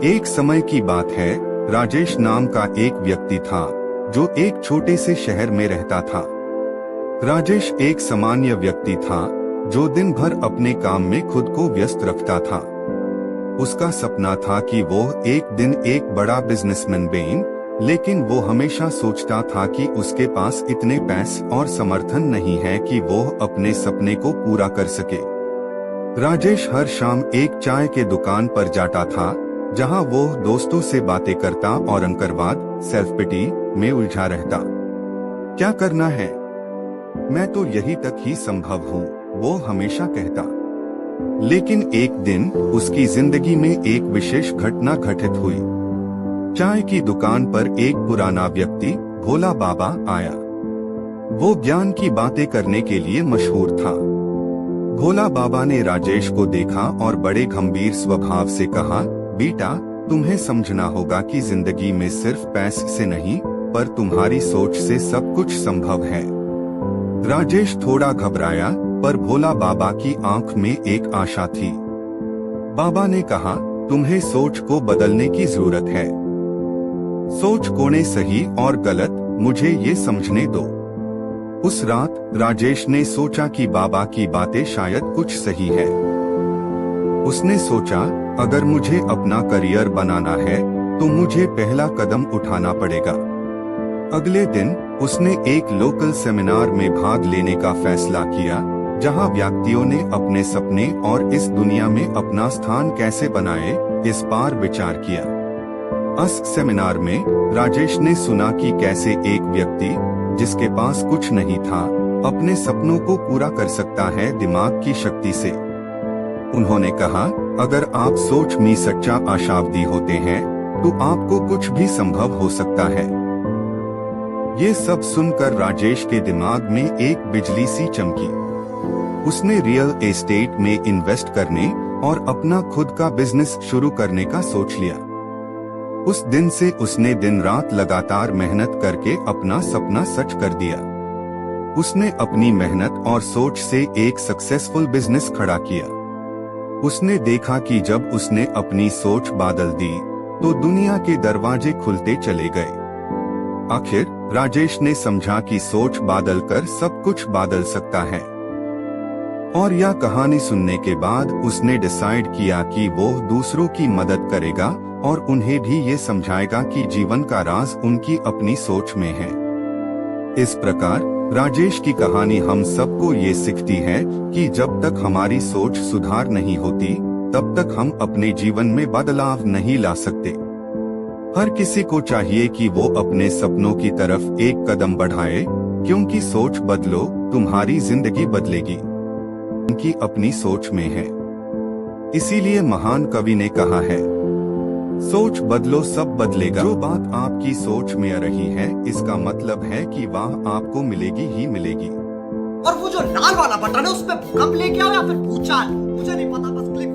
एक समय की बात है, राजेश नाम का एक व्यक्ति था जो एक छोटे से शहर में रहता था। राजेश एक सामान्य व्यक्ति था जो दिन भर अपने काम में खुद को व्यस्त रखता था। उसका सपना था कि वो एक दिन एक बड़ा बिजनेसमैन बने, लेकिन वो हमेशा सोचता था कि उसके पास इतने पैसे और समर्थन नहीं है कि वो अपने सपने को पूरा कर सके। राजेश हर शाम एक चाय के दुकान पर जाता था, जहां वो दोस्तों से बातें करता और अंकरवाद, सेल्फ पिटी में उलझा रहता। क्या करना है? मैं तो यही तक ही संभव हूँ, वो हमेशा कहता। लेकिन एक दिन उसकी जिंदगी में एक विशेष घटना घटित हुई। चाय की दुकान पर एक पुराना व्यक्ति भोला बाबा आया। वो ज्ञान की बातें करने के लिए मशहूर था। भोला बाबा ने राजेश को देखा और बड़े गंभीर स्वभाव से कहा, बेटा, तुम्हें समझना होगा कि जिंदगी में सिर्फ पैसे से नहीं, पर तुम्हारी सोच से सब कुछ संभव है। राजेश थोड़ा घबराया, पर भोला बाबा की आंख में एक आशा थी। बाबा ने कहा, तुम्हें सोच को बदलने की जरूरत है। सोच कोने सही और गलत, मुझे ये समझने दो। उस रात राजेश ने सोचा कि बाबा की बातें शायद कुछ सही है। उसने सोचा, अगर मुझे अपना करियर बनाना है तो मुझे पहला कदम उठाना पड़ेगा। अगले दिन उसने एक लोकल सेमिनार में भाग लेने का फैसला किया, जहां व्यक्तियों ने अपने सपने और इस दुनिया में अपना स्थान कैसे बनाए, इस पर विचार किया। इस सेमिनार में राजेश ने सुना कि कैसे एक व्यक्ति जिसके पास कुछ नहीं था, अपने सपनों को पूरा कर सकता है दिमाग की शक्ति से। उन्होंने कहा, अगर आप सोच में सच्चा आशावादी होते हैं तो आपको कुछ भी संभव हो सकता है। ये सब सुनकर राजेश के दिमाग में एक बिजली सी चमकी। उसने रियल एस्टेट में इन्वेस्ट करने और अपना खुद का बिजनेस शुरू करने का सोच लिया। उस दिन से उसने दिन रात लगातार मेहनत करके अपना सपना सच कर दिया। उसने अपनी मेहनत और सोच से एक सक्सेसफुल बिजनेस खड़ा किया। उसने देखा कि जब उसने अपनी सोच बदल दी तो दुनिया के दरवाजे खुलते चले गए। आखिर राजेश ने समझा कि सोच बदल कर सब कुछ बदल सकता है। और यह कहानी सुनने के बाद उसने डिसाइड किया कि वो दूसरों की मदद करेगा और उन्हें भी ये समझाएगा कि जीवन का राज उनकी अपनी सोच में है। इस प्रकार राजेश की कहानी हम सबको ये सिखाती है कि जब तक हमारी सोच सुधार नहीं होती, तब तक हम अपने जीवन में बदलाव नहीं ला सकते। हर किसी को चाहिए कि वो अपने सपनों की तरफ एक कदम बढ़ाए, क्योंकि सोच बदलो, तुम्हारी जिंदगी बदलेगी। उनकी अपनी सोच में है। इसीलिए महान कवि ने कहा है, सोच बदलो सब बदलेगा। जो बात आपकी सोच में आ रही है, इसका मतलब है कि वह आपको मिलेगी ही मिलेगी। और वो जो लाल वाला बटन है उस पे भूकंप लेके आओ या फिर भूचाल, मुझे नहीं पता, बस क्लिक